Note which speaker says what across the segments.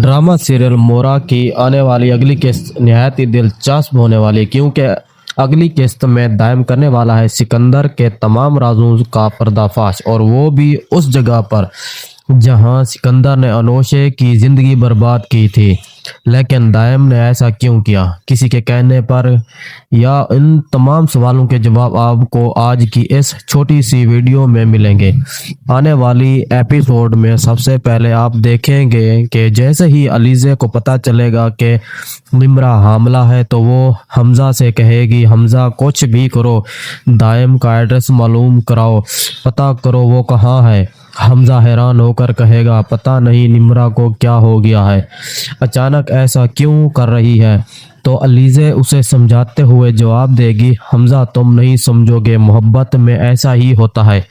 Speaker 1: Drama serial मोरा की आने वाली अगली किस्त निहायत ही दिलचस्प होने वाली है, क्योंकि अगली किस्त में दायम करने वाला है सिकंदर के तमाम राजों का पर्दाफाश, और वो भी उस जगह पर जहां सिकंदर ने अनोशे की जिंदगी बर्बाद की थी। लेकिन दायम ने ऐसा क्यों किया, किसी के कहने पर, या इन तमाम सवालों के जवाब आपको आज की इस छोटी सी वीडियो में मिलेंगे। आने वाली एपिसोड में सबसे पहले आप देखेंगे कि जैसे ही अलीज़े को पता चलेगा कि निम्रा हामला है तो वो हमजा से कहेगी, हमजा कुछ भी करो, दायम का एड्रेस मालूम कराओ, पता करो वो कहाँ है। हमजा हैरान होकर कहेगा, पता नहीं निम्रा को क्या हो गया है, अचानक ऐसा क्यों कर रही है। तो अलीज़े उसे समझाते हुए जवाब देगी, हमजा तुम नहीं समझोगे, मोहब्बत में ऐसा ही होता है,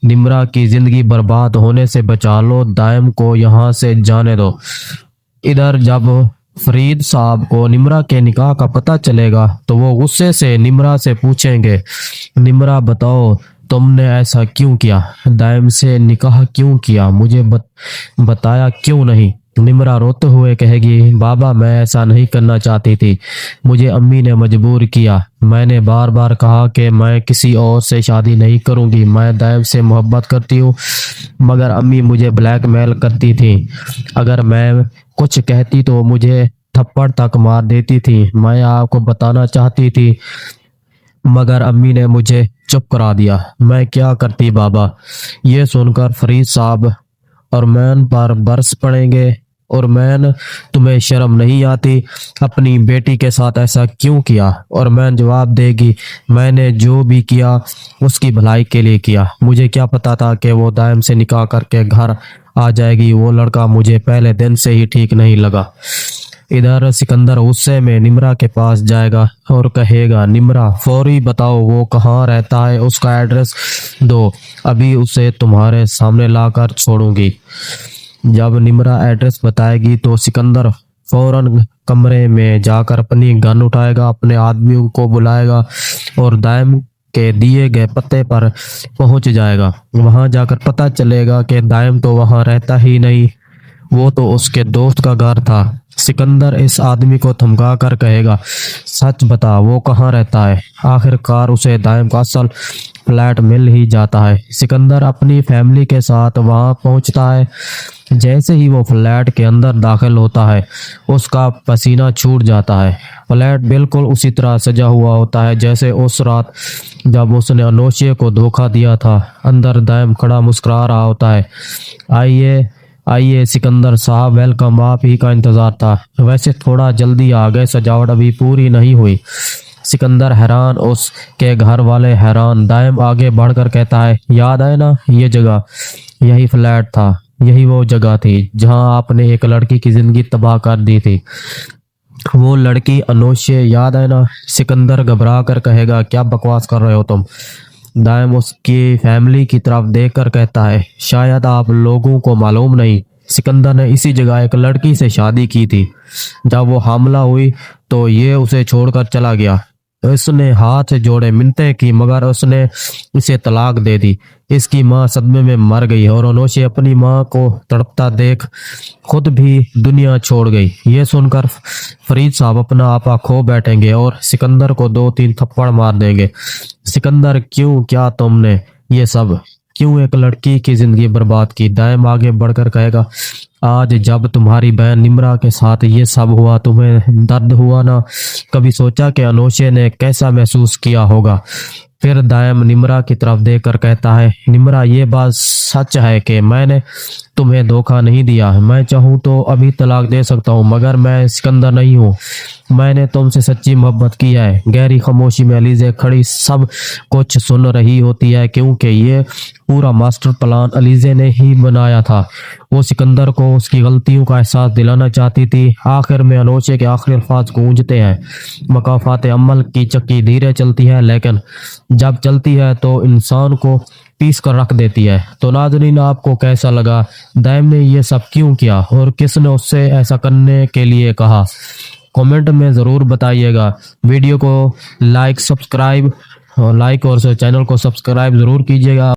Speaker 1: निम्रा की जिंदगी बर्बाद होने से बचा लो, दायम को यहाँ से जाने दो। इधर जब फरीद साहब को निम्रा के निकाह का पता चलेगा तो वो गुस्से से निम्रा से पूछेंगे, निम्रा बताओ तुमने ऐसा क्यों किया, दायम से निकाह क्यों किया, मुझे बताया क्यों नहीं। निम्रा रोते हुए कहेगी, बाबा मैं ऐसा नहीं करना चाहती थी, मुझे अम्मी ने मजबूर किया, मैंने बार बार कहा कि मैं किसी और से शादी नहीं करूंगी, मैं दायम से मोहब्बत करती हूँ, मगर अम्मी मुझे ब्लैकमेल करती थी, अगर मैं कुछ कहती तो मुझे थप्पड़ तक मार देती थी, मैं आपको बताना चाहती थी मगर अम्मी ने मुझे चुप करा दिया, मैं क्या करती बाबा। ये सुनकर फरीद साहब और मैन पर बरस पड़ेंगे, और मैन तुम्हें शर्म नहीं आती, अपनी बेटी के साथ ऐसा क्यों किया। और मैन जवाब देगी, मैंने जो भी किया उसकी भलाई के लिए किया, मुझे क्या पता था कि वो दायम से निकाह करके घर आ जाएगी, वो लड़का मुझे पहले दिन से ही ठीक नहीं लगा। इधर सिकंदर गुस्से में निम्रा के पास जाएगा और कहेगा, निम्रा फौरी बताओ वो कहाँ रहता है, उसका एड्रेस दो, अभी उसे तुम्हारे सामने लाकर छोड़ूंगी। जब निम्रा एड्रेस बताएगी तो सिकंदर फौरन कमरे में जाकर अपनी गन उठाएगा, अपने आदमियों को बुलाएगा और दायम के दिए गए पते पर पहुंच जाएगा। वहां जाकर पता चलेगा कि दायम तो वहां रहता ही नहीं, वो तो उसके दोस्त का घर था। सिकंदर इस आदमी को धमका कर कहेगा, सच बता वो कहाँ रहता है। आखिरकार उसे दायम का असल फ्लैट मिल ही जाता है। सिकंदर अपनी फैमिली के साथ वहां पहुंचता है। जैसे ही वो फ्लैट के अंदर दाखिल होता है उसका पसीना छूट जाता है। फ्लैट बिल्कुल उसी तरह सजा हुआ होता है जैसे उस रात जब उसने अनोशे को धोखा दिया था। अंदर दायम खड़ा मुस्कुरा रहा होता है, आइए आइए सिकंदर साहब, वेलकम, आप ही का इंतजार था, वैसे थोड़ा जल्दी आ गए, सजावट अभी पूरी नहीं हुई। सिकंदर हैरान, उसके घर वाले हैरान। दायम आगे बढ़कर कहता है, याद है ना ये जगह, यही फ्लैट था, यही वो जगह थी जहां आपने एक लड़की की जिंदगी तबाह कर दी थी, वो लड़की अनोशे, याद है ना। सिकंदर घबरा कर कहेगा, क्या बकवास कर रहे हो तुम। दायम उसकी फैमिली की तरफ देखकर कहता है, शायद आप लोगों को मालूम नहीं, सिकंदर ने इसी जगह एक लड़की से शादी की थी, जब वो हामला हुई तो ये उसे छोड़कर चला गया। उसने हाथ जोड़े मिन्नतें की मगर उसने इसे तलाक दे दी। इसकी माँ सदमे में मर गई और अनोशे अपनी माँ को तड़पता देख खुद भी दुनिया छोड़ गई। ये सुनकर फरीद साहब अपना आपा खो बैठेंगे और सिकंदर को 2-3 थप्पड़ मार देंगे। सिकंदर क्यों, क्या तुमने ये सब, क्यों एक लड़की की जिंदगी बर्बाद की। दायम आगे बढ़कर कहेगा, आज जब तुम्हारी बहन निम्रा के साथ ये सब हुआ तुम्हें दर्द हुआ ना, कभी सोचा कि अनोशे ने कैसा महसूस किया होगा। फिर दायम निम्रा की तरफ देखकर कहता है, निम्रा ये बात सच है कि मैंने तुम्हें धोखा नहीं दिया, मैं चाहूँ तो अभी तलाक दे सकता हूँ, मगर मैं सिकंदर नहीं हूँ, मैंने तुमसे सच्ची मोहब्बत की है। गहरी खामोशी में अलीज़े खड़ी सब कुछ सुन रही होती है, क्योंकि ये पूरा मास्टर प्लान अलीज़े ने ही बनाया था। वो सिकंदर को उसकी गलतियों का एहसास दिलाना चाहती थी। आखिर में अनोशे के आखिरी अल्फाज गूंजते हैं, मकाफात अमल की चक्की धीरे चलती है लेकिन जब चलती है तो इंसान को पीस कर रख देती है। तो नाज़रीन, आपको कैसा लगा, दायम ने ये सब क्यों किया और किसने उससे ऐसा करने के लिए कहा, कमेंट में ज़रूर बताइएगा। वीडियो को लाइक और चैनल को सब्सक्राइब ज़रूर कीजिएगा।